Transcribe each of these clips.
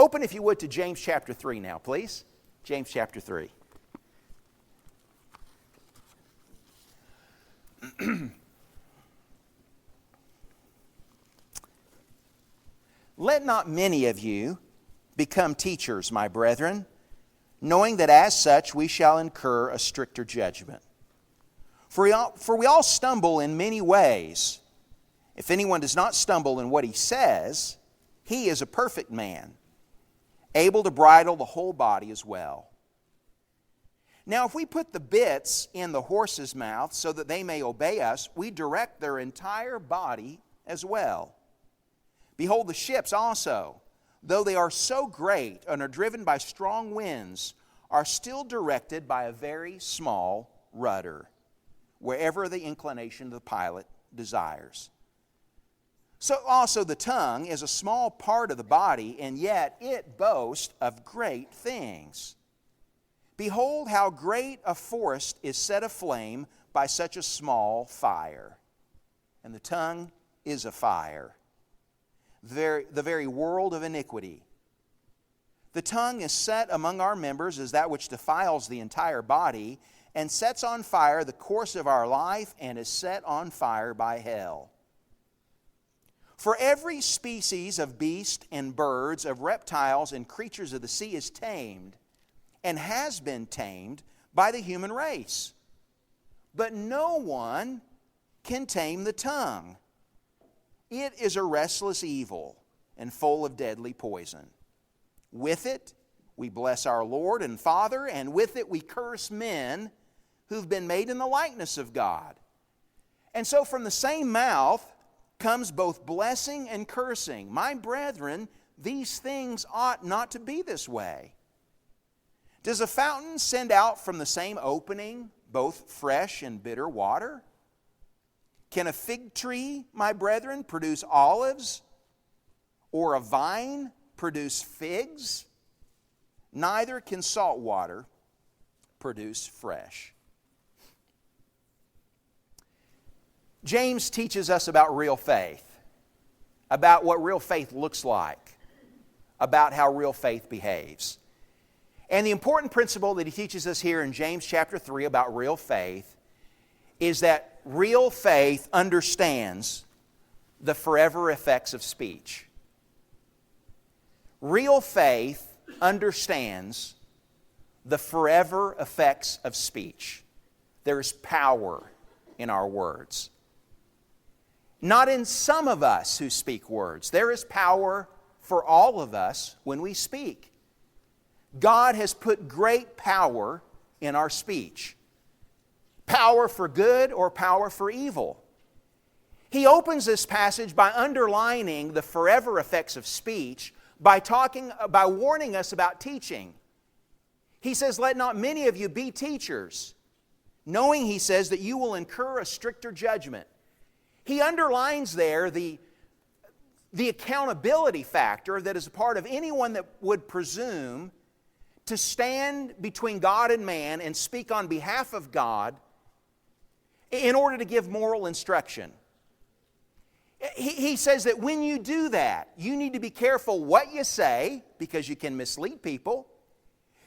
Open, if you would, to James chapter 3 now, please. James chapter 3. Let not many of you become teachers, my brethren, knowing that as such we shall incur a stricter judgment. For we all stumble in many ways. If anyone does not stumble in what he says, he is a perfect man, able to bridle the whole body as well. Now, if we put the bits in the horse's mouth so that they may obey us, we direct their entire body as well. Behold, the ships also, though they are so great and are driven by strong winds, are still directed by a very small rudder, wherever the inclination of the pilot desires. So also the tongue is a small part of the body, and yet it boasts of great things. Behold, how great a forest is set aflame by such a small fire. And the tongue is a fire, the very world of iniquity. The tongue is set among our members as that which defiles the entire body, and sets on fire the course of our life, and is set on fire by hell. For every species of beast and birds, of reptiles and creatures of the sea is tamed, and has been tamed by the human race. But no one can tame the tongue. It is a restless evil and full of deadly poison. With it we bless our Lord and Father, and with it we curse men who've been made in the likeness of God. And so from the same mouth comes both blessing and cursing. My brethren, these things ought not to be this way. Does a fountain send out from the same opening both fresh and bitter water? Can a fig tree, my brethren, produce olives, or a vine produce figs? Neither can salt water produce fresh. James teaches us about real faith, about what real faith looks like, about how real faith behaves. And the important principle that he teaches us here in James chapter 3 about real faith is that real faith understands the forever effects of speech. Real faith understands the forever effects of speech. There is power in our words. Not in some of us who speak words. There is power for all of us when we speak. God has put great power in our speech. Power for good or power for evil. He opens this passage by underlining the forever effects of speech by warning us about teaching. He says, let not many of you be teachers, knowing, he says, that you will incur a stricter judgment. He underlines there the accountability factor that is a part of anyone that would presume to stand between God and man and speak on behalf of God in order to give moral instruction. He says that when you do that, you need to be careful what you say, because you can mislead people.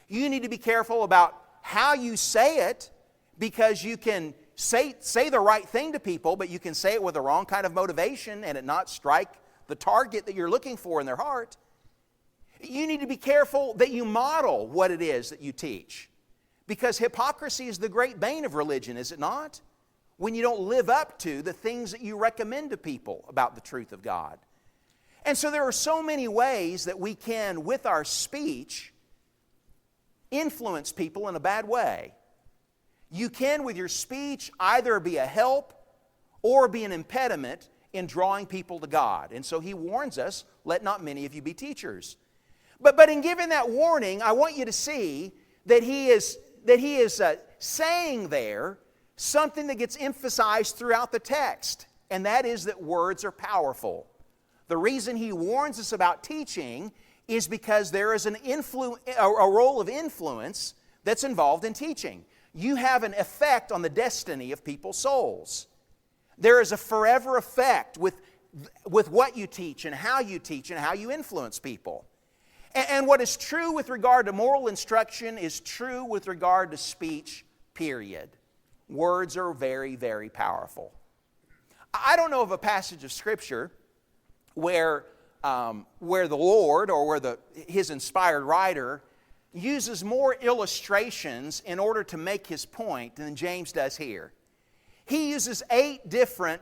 You need to be careful about how you say it, because you can say the right thing to people, but you can say it with the wrong kind of motivation and it not strike the target that you're looking for in their heart. You need to be careful that you model what it is that you teach, because hypocrisy is the great bane of religion, is it not? When you don't live up to the things that you recommend to people about the truth of God. And so there are so many ways that we can, with our speech, influence people in a bad way. You can, with your speech, either be a help or be an impediment in drawing people to God. And so he warns us, let not many of you be teachers. But in giving that warning, I want you to see that he is saying there something that gets emphasized throughout the text, and that is that words are powerful. The reason he warns us about teaching is because there is a role of influence that's involved in teaching. You have an effect on the destiny of people's souls. There is a forever effect with what you teach and how you influence people. And what is true with regard to moral instruction is true with regard to speech, period. Words are very, very powerful. I don't know of a passage of Scripture where the Lord or where His inspired writer uses more illustrations in order to make his point than James does here. He uses 8 different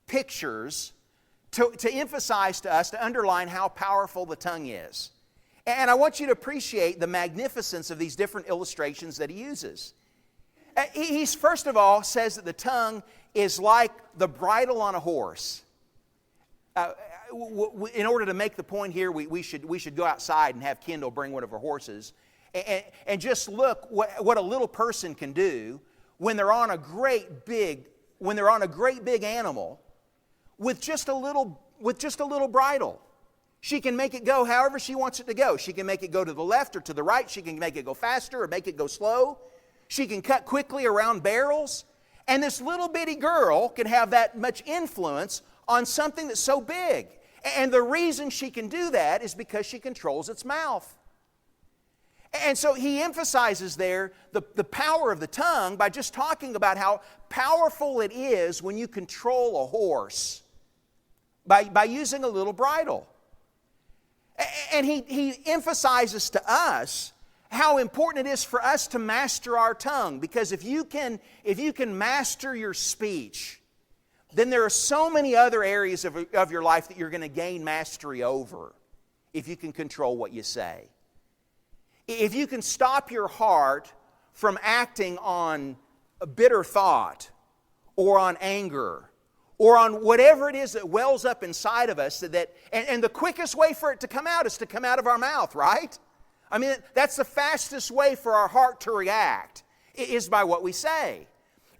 pictures to emphasize to us, to underline how powerful the tongue is. And I want you to appreciate the magnificence of these different illustrations that he uses. He first of all says that the tongue is like the bridle on a horse. In order to make the point here, we should go outside and have Kendall bring one of her horses and just look what a little person can do when they're on a great big animal with just a little bridle. She can make it go however she wants it to go. She can make it go to the left or to the right. She can make it go faster or make it go slow. She can cut quickly around barrels. And this little bitty girl can have that much influence on something that's so big. And the reason she can do that is because she controls its mouth. And so he emphasizes there the power of the tongue by just talking about how powerful it is when you control a horse by using a little bridle. And he emphasizes to us how important it is for us to master our tongue. Because if you can master your speech, then there are so many other areas of your life that you're going to gain mastery over if you can control what you say. If you can stop your heart from acting on a bitter thought or on anger or on whatever it is that wells up inside of us, and the quickest way for it to come out is to come out of our mouth, right? I mean, that's the fastest way for our heart to react, is by what we say.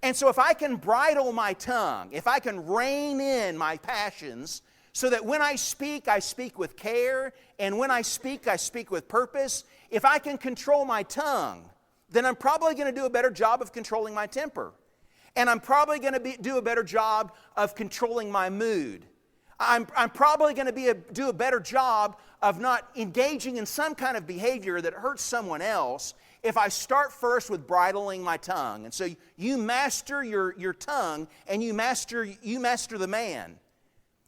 And so if I can bridle my tongue, if I can rein in my passions, so that when I speak with care, and when I speak with purpose, if I can control my tongue, then I'm probably going to do a better job of controlling my temper. And I'm probably going to do a better job of controlling my mood. I'm probably going to do a better job of not engaging in some kind of behavior that hurts someone else if I start first with bridling my tongue. And so you master your tongue, and you master the man.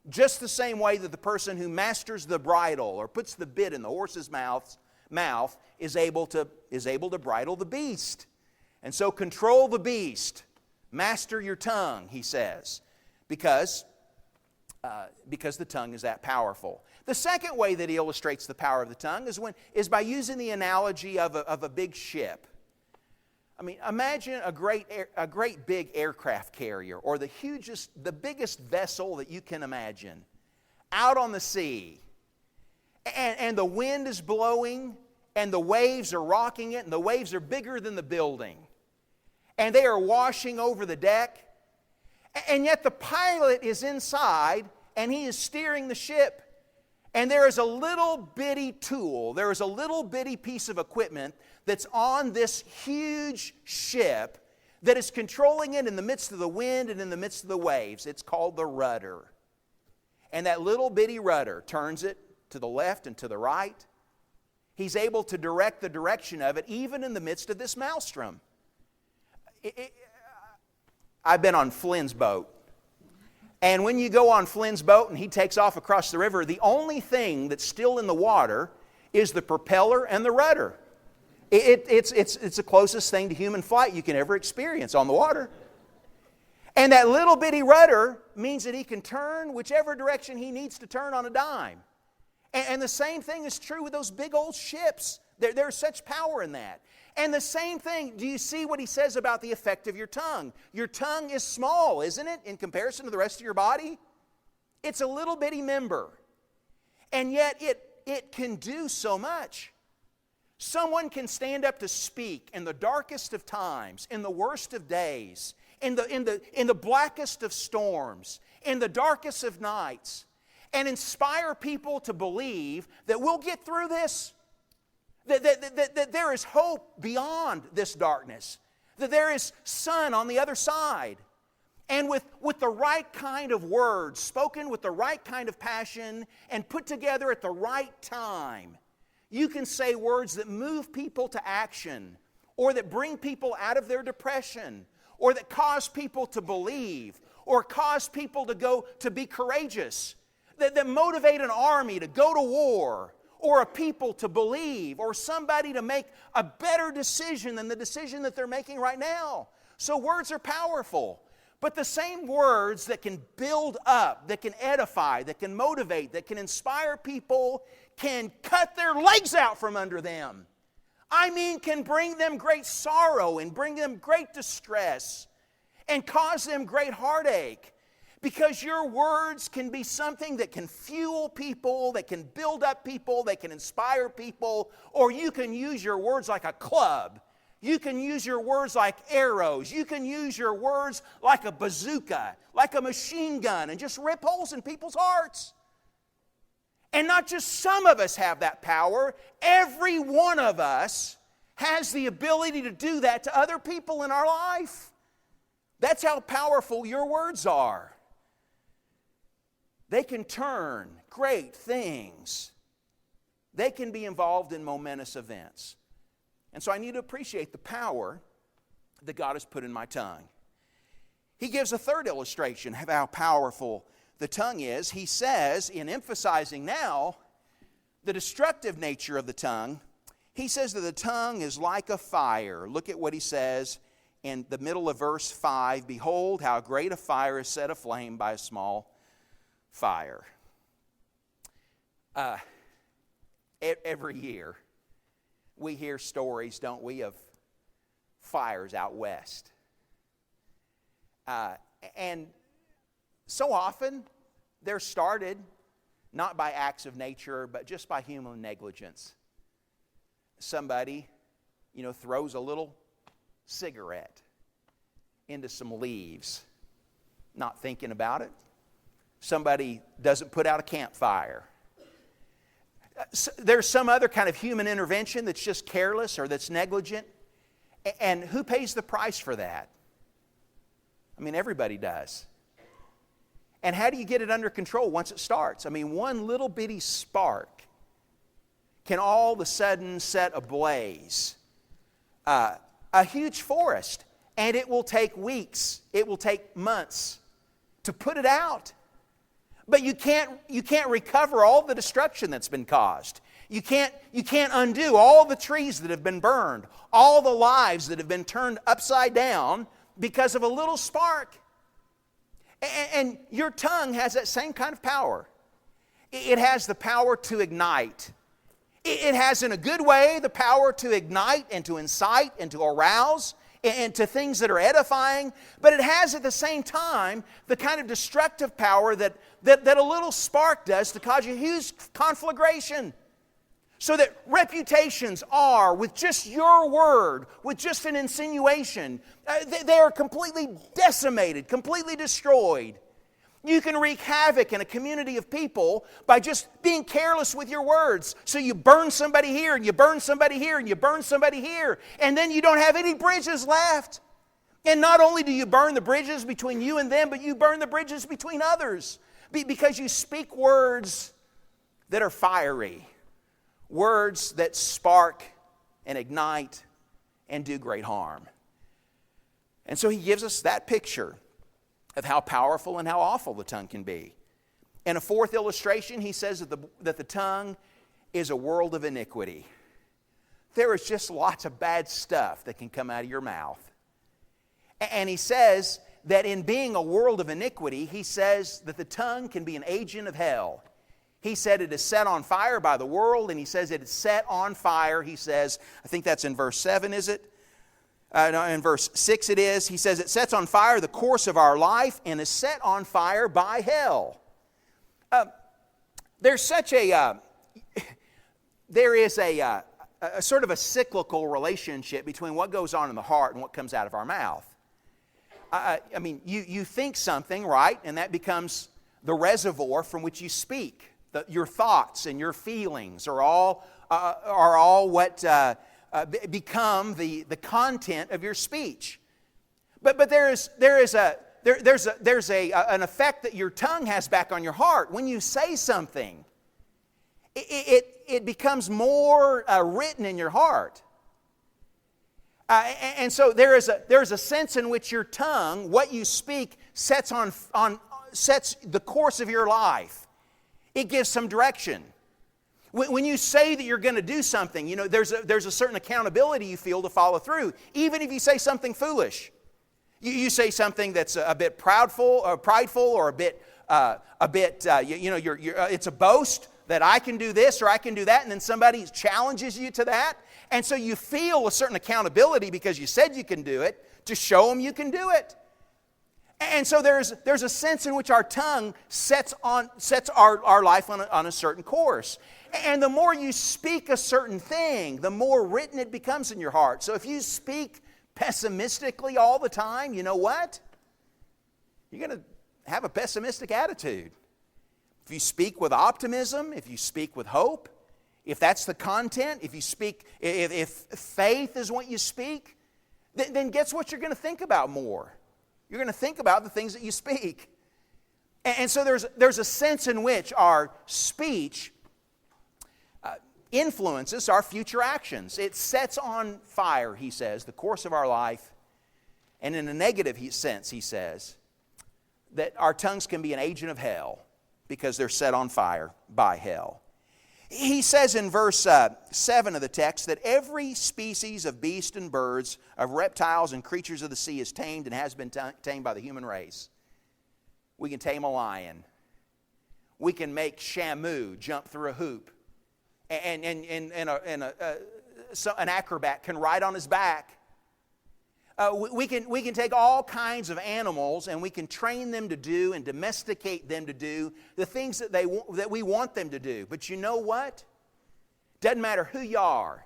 Just the same way that the person who masters the bridle or puts the bit in the horse's mouth is able to bridle the beast. And so control the beast. Master your tongue, he says, because the tongue is that powerful. The second way that he illustrates the power of the tongue is by using the analogy of a big ship. I mean, imagine a great big aircraft carrier, or the biggest vessel that you can imagine, out on the sea. And the wind is blowing, and the waves are rocking it, and the waves are bigger than the building. And they are washing over the deck. And yet the pilot is inside, and he is steering the ship. And there is a little bitty tool, there is a little bitty piece of equipment that's on this huge ship that is controlling it in the midst of the wind and in the midst of the waves. It's called the rudder. And that little bitty rudder turns it to the left and to the right. He's able to direct the direction of it even in the midst of this maelstrom. I've been on Flynn's boat. And when you go on Flynn's boat and he takes off across the river, the only thing that's still in the water is the propeller and the rudder. It's the closest thing to human flight you can ever experience on the water. And that little bitty rudder means that he can turn whichever direction he needs to turn on a dime. And the same thing is true with those big old ships. There's such power in that. And the same thing, do you see what he says about the effect of your tongue? Your tongue is small, isn't it, in comparison to the rest of your body? It's a little bitty member. And yet it can do so much. Someone can stand up to speak in the darkest of times, in the worst of days, in the blackest of storms, in the darkest of nights, and inspire people to believe that we'll get through this. That there is hope beyond this darkness. That there is sun on the other side. And with the right kind of words, spoken with the right kind of passion, and put together at the right time, You can say words that move people to action, or that bring people out of their depression, or that cause people to believe, or cause people to be courageous, that motivate an army to go to war, or a people to believe, or somebody to make a better decision than the decision that they're making right now. So words are powerful. But the same words that can build up, that can edify, that can motivate, that can inspire people, can cut their legs out from under them. I mean, can bring them great sorrow and bring them great distress and cause them great heartache. Because your words can be something that can fuel people, that can build up people, that can inspire people, or you can use your words like a club. You can use your words like arrows. You can use your words like a bazooka, like a machine gun, and just rip holes in people's hearts. And not just some of us have that power. Every one of us has the ability to do that to other people in our life. That's how powerful your words are. They can turn great things. They can be involved in momentous events. And so I need to appreciate the power that God has put in my tongue. He gives a third illustration of how powerful the tongue is. He says, in emphasizing now the destructive nature of the tongue, he says that the tongue is like a fire. Look at what he says in the middle of verse 5. Behold, how great a fire is set aflame by a small fire. Every year, we hear stories, don't we, of fires out west. And so often, they're started not by acts of nature, but just by human negligence. Somebody, throws a little cigarette into some leaves, not thinking about it. Somebody doesn't put out a campfire. There's some other kind of human intervention that's just careless or that's negligent. And who pays the price for that? I mean, everybody does. And how do you get it under control once it starts? I mean, one little bitty spark can all of a sudden set ablaze a huge forest. And it will take weeks, it will take months to put it out. But you can't recover all the destruction that's been caused. You can't undo all the trees that have been burned, all the lives that have been turned upside down because of a little spark. And your tongue has that same kind of power. It has the power to ignite. It has, in a good way, the power to ignite and to incite and to arouse and to things that are edifying, but it has at the same time the kind of destructive power that a little spark does to cause a huge conflagration. So that reputations are, with just your word, with just an insinuation, they are completely decimated, completely destroyed. You can wreak havoc in a community of people by just being careless with your words. So you burn somebody here, and you burn somebody here, and you burn somebody here, and then you don't have any bridges left. And not only do you burn the bridges between you and them, but you burn the bridges between others because you speak words that are fiery, words that spark and ignite and do great harm. And so he gives us that picture of how powerful and how awful the tongue can be. In a fourth illustration, he says that the tongue is a world of iniquity. There is just lots of bad stuff that can come out of your mouth. And he says that in being a world of iniquity, he says that the tongue can be an agent of hell. He said it is set on fire by the world, and he says it is set on fire. He says, I think that's in verse 7, is it? No, in verse 6 it is. He says it sets on fire the course of our life and is set on fire by hell. There is a sort of a cyclical relationship between what goes on in the heart and what comes out of our mouth. I mean, you think something, right? And that becomes the reservoir from which you speak. Your thoughts and your feelings are all what become the content of your speech. But there's an effect that your tongue has back on your heart. When you say something, it it becomes more written in your heart. And so there is a sense in which your tongue, what you speak, sets the course of your life. It gives some direction. When you say that you're going to do something, there's a certain accountability you feel to follow through, even if you say something foolish. You say something that's a bit prideful, or it's a boast that I can do this or I can do that, and then somebody challenges you to that, and so you feel a certain accountability because you said you can do it to show them you can do it. And so there's a sense in which our tongue sets our life on a certain course. And the more you speak a certain thing, the more written it becomes in your heart. So if you speak pessimistically all the time, you know what? You're going to have a pessimistic attitude. If you speak with optimism, if you speak with hope, if that's the content, if faith is what you speak, then guess what you're going to think about more? You're going to think about the things that you speak. And so there's a sense in which our speech influences our future actions. It sets on fire, he says, the course of our life. And in a negative sense, he says, that our tongues can be an agent of hell because they're set on fire by hell. He says in verse 7 of the text that every species of beast and birds, of reptiles and creatures of the sea is tamed and has been tamed by the human race. We can tame a lion. We can make Shamu jump through a hoop. And an acrobat can ride on his back. We can take all kinds of animals and we can train them to do and domesticate them to do the things that we want them to do. But you know what? Doesn't matter who you are.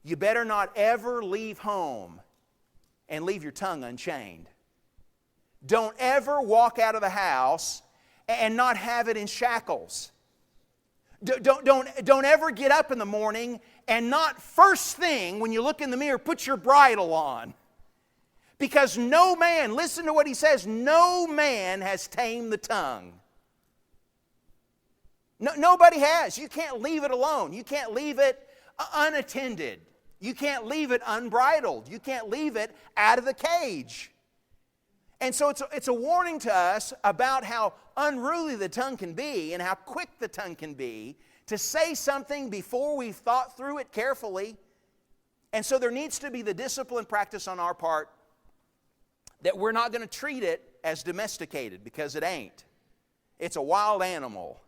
You better not ever leave home and leave your tongue unchained. Don't ever walk out of the house and not have it in shackles. Don't ever get up in the morning and not first thing when you look in the mirror put your bridle on. Because no man, listen to what he says, no man has tamed the tongue. Nobody has. You can't leave it alone. You can't leave it unattended. You can't leave it unbridled. You can't leave it out of the cage. And so it's a warning to us about how unruly the tongue can be and how quick the tongue can be to say something before we've thought through it carefully. And so there needs to be the discipline practice on our part that we're not going to treat it as domesticated, because it ain't. It's a wild animal.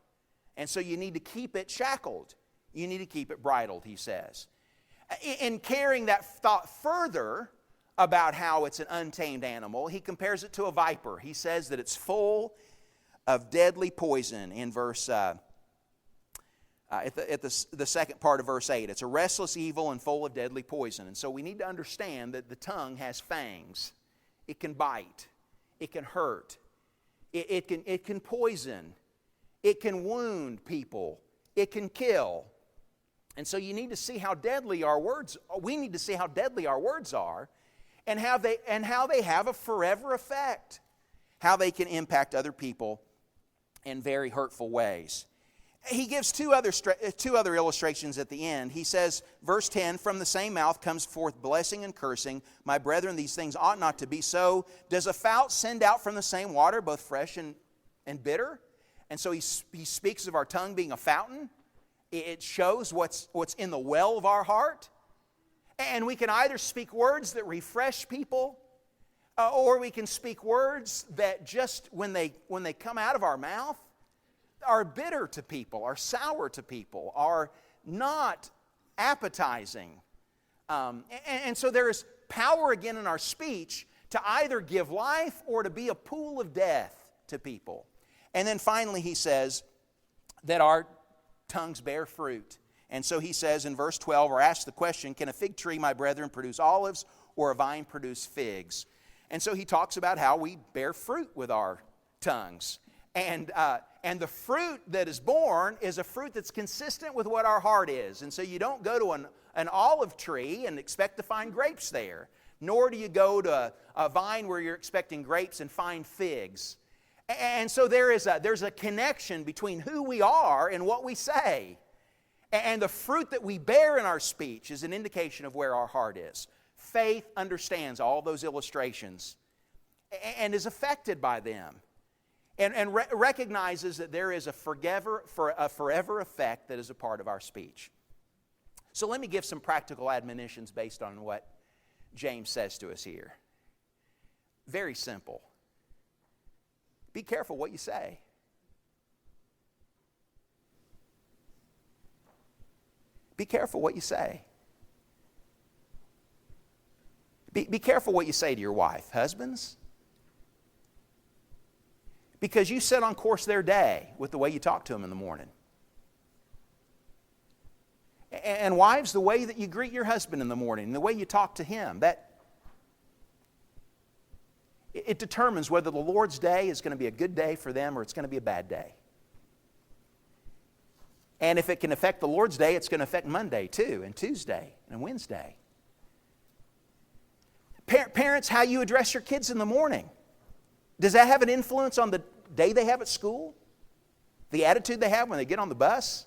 And so you need to keep it shackled. You need to keep it bridled, he says. In carrying that thought further about how it's an untamed animal, he compares it to a viper. He says that it's full of deadly poison in verse, at the second part of verse 8. It's a restless evil and full of deadly poison. And so we need to understand that the tongue has fangs. It can bite. It can hurt. It can poison. It can wound people. It can kill. And so you need to see how deadly our words. We need to see how deadly our words are, and how they have a forever effect, how they can impact other people in very hurtful ways. He gives two other illustrations at the end. He says, verse 10, from the same mouth comes forth blessing and cursing. My brethren, these things ought not to be so. Does a fount send out from the same water both fresh and bitter? And so he speaks of our tongue being a fountain. It shows what's in the well of our heart. And we can either speak words that refresh people, or we can speak words that just when they come out of our mouth are bitter to people, are sour to people, are not appetizing. And so there is power again in our speech to either give life or to be a pool of death to people. And then finally he says that our tongues bear fruit. And so he says in verse 12, or asks the question, can a fig tree, my brethren, produce olives, or a vine produce figs? And so he talks about how we bear fruit with our tongues. And the fruit that is born is a fruit that's consistent with what our heart is. And so you don't go to an olive tree and expect to find grapes there. Nor do you go to a vine where you're expecting grapes and find figs. And so there's a connection between who we are and what we say. And the fruit that we bear in our speech is an indication of where our heart is. Faith understands all those illustrations and is affected by them, and recognizes that there is a forever effect that is a part of our speech. So let me give some practical admonitions based on what James says to us here. Very simple. Be careful what you say. Be careful what you say. Be careful what you say to your wife, husbands. Because you set on course their day with the way you talk to them in the morning. And wives, the way that you greet your husband in the morning, the way you talk to him, it determines whether the Lord's day is going to be a good day for them or it's going to be a bad day. And if it can affect the Lord's day, it's going to affect Monday too, and Tuesday, and Wednesday. Parents, how you address your kids in the morning. Does that have an influence on the day they have at school? The attitude they have when they get on the bus?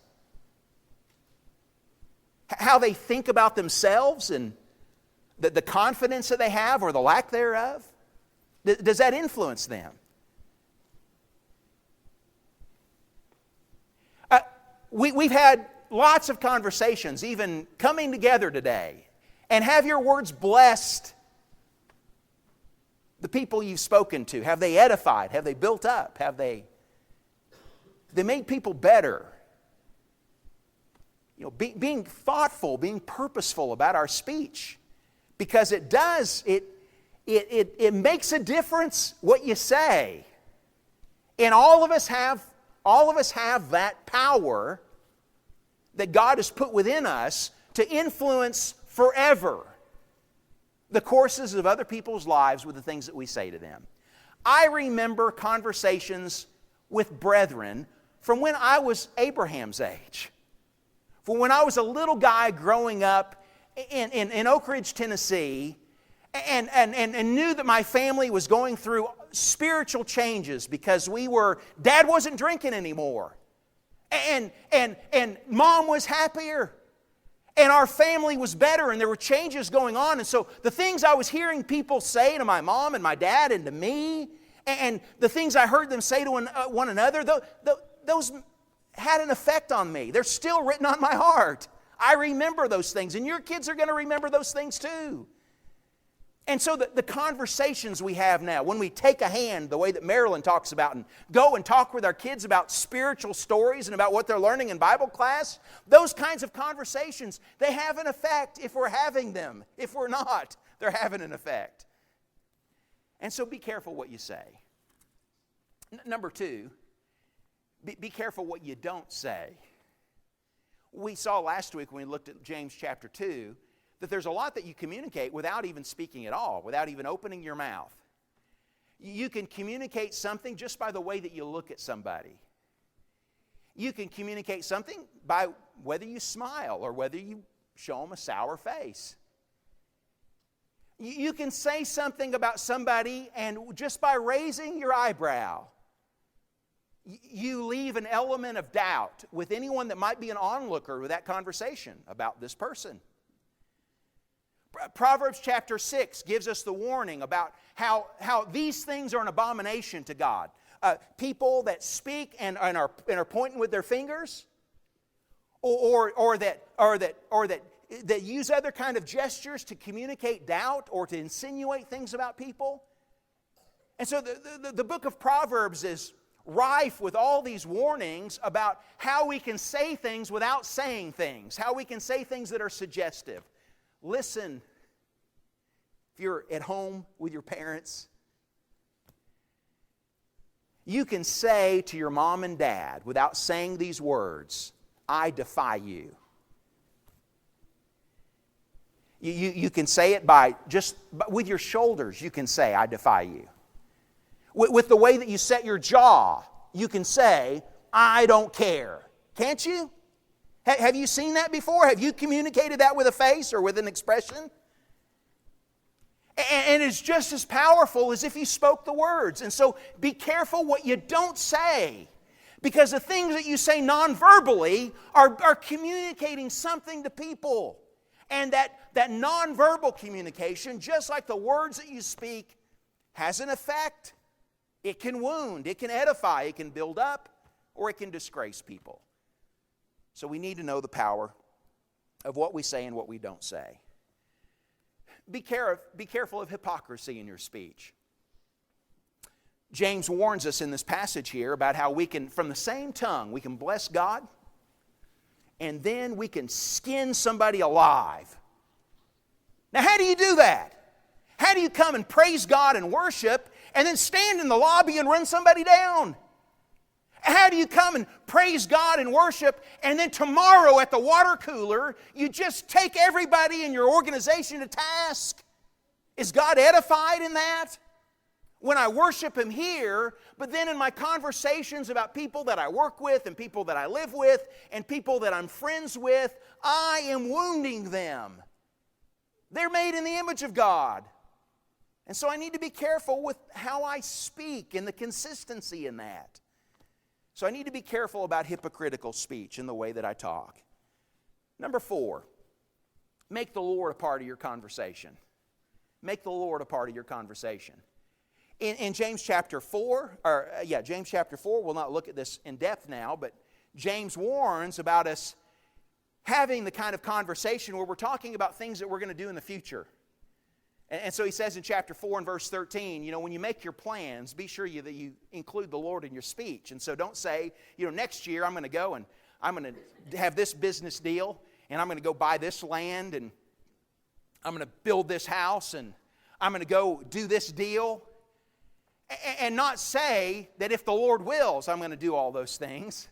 How they think about themselves and the confidence that they have or the lack thereof? Does that influence them? We've had lots of conversations, even coming together today. And have your words blessed the people you've spoken to? Have they edified? Have they built up? Have they made people better? You know, being thoughtful, being purposeful about our speech. Because it makes a difference what you say. And all of us have that power that God has put within us to influence forever the courses of other people's lives with the things that we say to them. I remember conversations with brethren from when I was Abraham's age. From when I was a little guy growing up in Oak Ridge, Tennessee, and knew that my family was going through spiritual changes because Dad wasn't drinking anymore. And Mom was happier. And our family was better, and there were changes going on. And so the things I was hearing people say to my mom and my dad and to me, and the things I heard them say to one another, those had an effect on me. They're still written on my heart. I remember those things, and your kids are going to remember those things too. And so the conversations we have now, when we take a hand, the way that Marilyn talks about, and go and talk with our kids about spiritual stories and about what they're learning in Bible class, those kinds of conversations, they have an effect if we're having them. If we're not, they're having an effect. And so be careful what you say. Number two, be careful what you don't say. We saw last week when we looked at James chapter 2, that there's a lot that you communicate without even speaking at all, without even opening your mouth. You can communicate something just by the way that you look at somebody. You can communicate something by whether you smile or whether you show them a sour face. You can say something about somebody, and just by raising your eyebrow, you leave an element of doubt with anyone that might be an onlooker with that conversation about this person. Proverbs chapter 6 gives us the warning about how these things are an abomination to God. People that speak and are pointing with their fingers, or that use other kind of gestures to communicate doubt or to insinuate things about people. And so the book of Proverbs is rife with all these warnings about how we can say things without saying things, how we can say things that are suggestive. Listen, if you're at home with your parents, you can say to your mom and dad, without saying these words, I defy you. You can say it with your shoulders, you can say, I defy you. With the way that you set your jaw, you can say, I don't care. Can't you? Have you seen that before? Have you communicated that with a face or with an expression? And it's just as powerful as if you spoke the words. And so be careful what you don't say. Because the things that you say non-verbally are communicating something to people. And that non-verbal communication, just like the words that you speak, has an effect. It can wound, it can edify, it can build up, or it can disgrace people. So we need to know the power of what we say and what we don't say. Be careful of hypocrisy in your speech. James warns us in this passage here about how we can, from the same tongue, we can bless God, and then we can skin somebody alive. Now, how do you do that? How do you come and praise God and worship, and then stand in the lobby and run somebody down? How do you come and praise God and worship, and then tomorrow at the water cooler, you just take everybody in your organization to task? Is God edified in that? When I worship Him here, but then in my conversations about people that I work with and people that I live with and people that I'm friends with, I am wounding them. They're made in the image of God. And so I need to be careful with how I speak and the consistency in that. So I need to be careful about hypocritical speech in the way that I talk. Number 4, make the Lord a part of your conversation. Make the Lord a part of your conversation. In James chapter 4, James chapter 4, we'll not look at this in depth now, but James warns about us having the kind of conversation where we're talking about things that we're going to do in the future. And so he says in chapter 4 and verse 13, when you make your plans, be sure that you include the Lord in your speech. And so don't say, next year I'm going to go and I'm going to have this business deal, and I'm going to go buy this land, and I'm going to build this house, and I'm going to go do this deal. And not say that if the Lord wills, I'm going to do all those things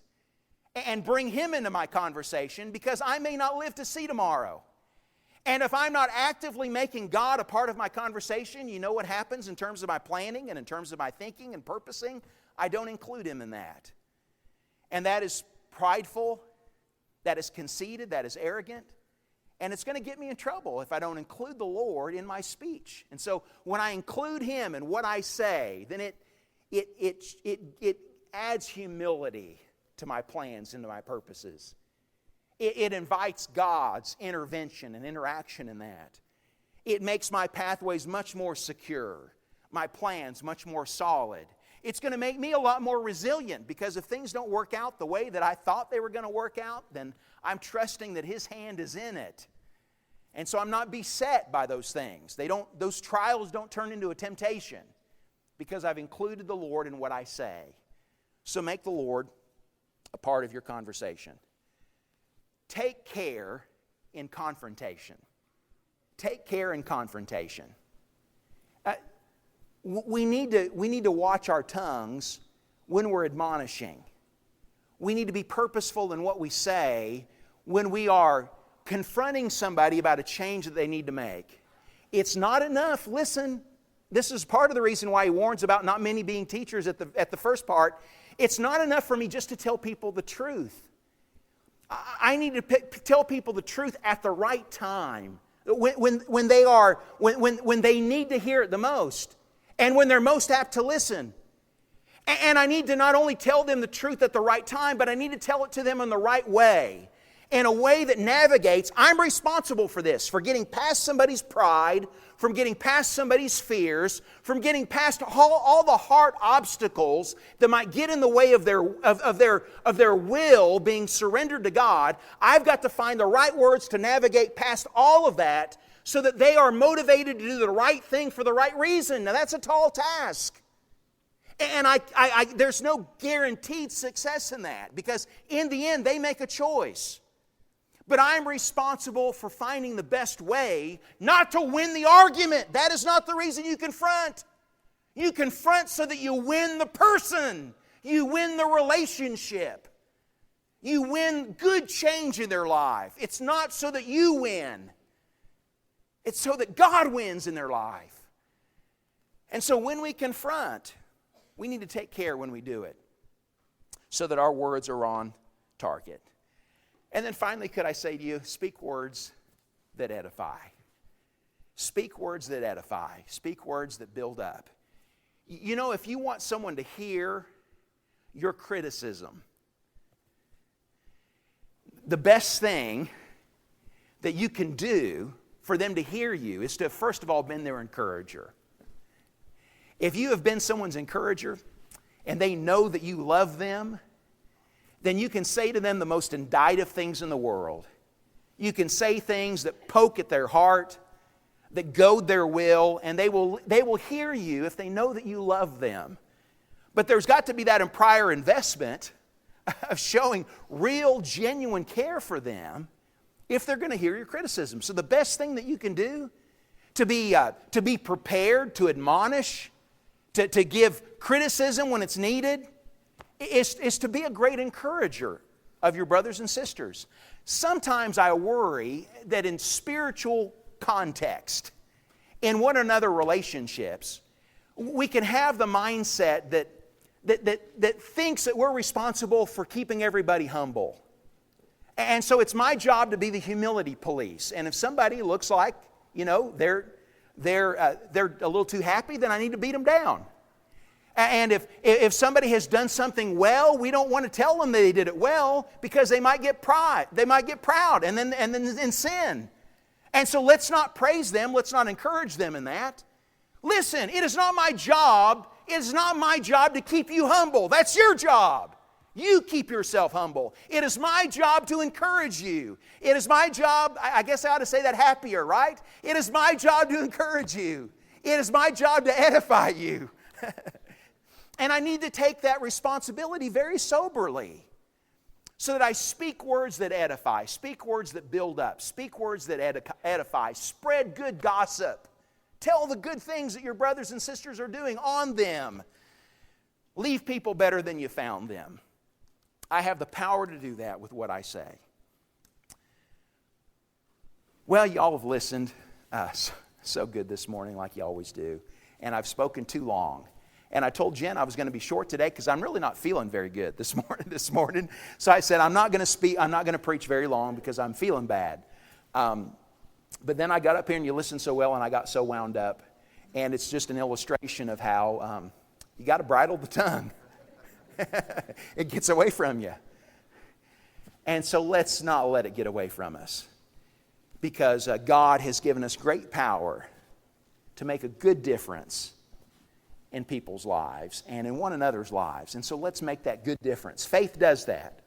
and bring Him into my conversation, because I may not live to see tomorrow. And if I'm not actively making God a part of my conversation, you know what happens in terms of my planning and in terms of my thinking and purposing? I don't include Him in that. And that is prideful, that is conceited, that is arrogant. And it's going to get me in trouble if I don't include the Lord in my speech. And so when I include Him in what I say, then it adds humility to my plans and to my purposes. It invites God's intervention and interaction in that. It makes my pathways much more secure, my plans much more solid. It's going to make me a lot more resilient, because if things don't work out the way that I thought they were going to work out, then I'm trusting that His hand is in it. And so I'm not beset by those things. Those trials don't turn into a temptation, because I've included the Lord in what I say. So make the Lord a part of your conversation. Take care in confrontation. Take care in confrontation. We need to watch our tongues when we're admonishing. We need to be purposeful in what we say when we are confronting somebody about a change that they need to make. It's not enough. Listen, this is part of the reason why he warns about not many being teachers at the first part. It's not enough for me just to tell people the truth. I need to tell people the truth at the right time, when they need to hear it the most, and when they're most apt to listen. And I need to not only tell them the truth at the right time, but I need to tell it to them in the right way, in a way that navigates. I'm responsible for this, for getting past somebody's pride, from getting past somebody's fears, from getting past all the heart obstacles that might get in the way of their will being surrendered to God. I've got to find the right words to navigate past all of that, so that they are motivated to do the right thing for the right reason. Now that's a tall task. And there's no guaranteed success in that, because in the end they make a choice. But I'm responsible for finding the best way not to win the argument. That is not the reason you confront. You confront so that you win the person. You win the relationship. You win good change in their life. It's not so that you win. It's so that God wins in their life. And so when we confront, we need to take care when we do it, so that our words are on target. And then finally, could I say to you, speak words that edify. Speak words that edify. Speak words that build up. If you want someone to hear your criticism. The best thing that you can do for them to hear you is to have, first of all, been their encourager. If you have been someone's encourager and they know that you love them, then you can say to them the most indictive things in the world. You can say things that poke at their heart, that goad their will, and they will hear you if they know that you love them. But there's got to be that prior investment of showing real, genuine care for them if they're going to hear your criticism. So the best thing that you can do to be prepared, to admonish, to give criticism when it's needed, is to be a great encourager of your brothers and sisters. Sometimes I worry that in spiritual context, in one another relationships, we can have the mindset that thinks that we're responsible for keeping everybody humble. And so it's my job to be the humility police. And if somebody looks like, they're a little too happy, then I need to beat them down. And if somebody has done something well, we don't want to tell them they did it well because they might get pride. They might get proud and then sin. And so let's not praise them. Let's not encourage them in that. Listen, it is not my job. It is not my job to keep you humble. That's your job. You keep yourself humble. It is my job to encourage you. It is my job, I guess I ought to say that happier, right? It is my job to encourage you. It is my job to edify you. And I need to take that responsibility very soberly so that I speak words that edify, speak words that build up, speak words that edify, spread good gossip. Tell the good things that your brothers and sisters are doing on them. Leave people better than you found them. I have the power to do that with what I say. Well, y'all have listened so good this morning like you always do. And I've spoken too long. And I told Jen I was going to be short today because I'm really not feeling very good this morning. So I said I'm not going to preach very long because I'm feeling bad. But then I got up here and you listened so well and I got so wound up. And it's just an illustration of how you got to bridle the tongue. It gets away from you. And so let's not let it get away from us. Because God has given us great power to make a good difference in people's lives and in one another's lives. And so let's make that good difference. Faith does that.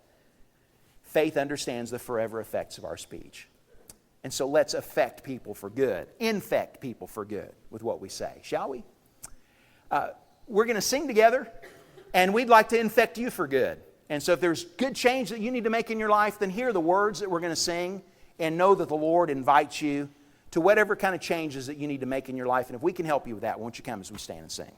Faith understands the forever effects of our speech. And so let's affect people for good, infect people for good with what we say, shall we? We're going to sing together, and we'd like to infect you for good. And so if there's good change that you need to make in your life, then hear the words that we're going to sing and know that the Lord invites you to whatever kind of changes that you need to make in your life. And if we can help you with that, won't you come as we stand and sing?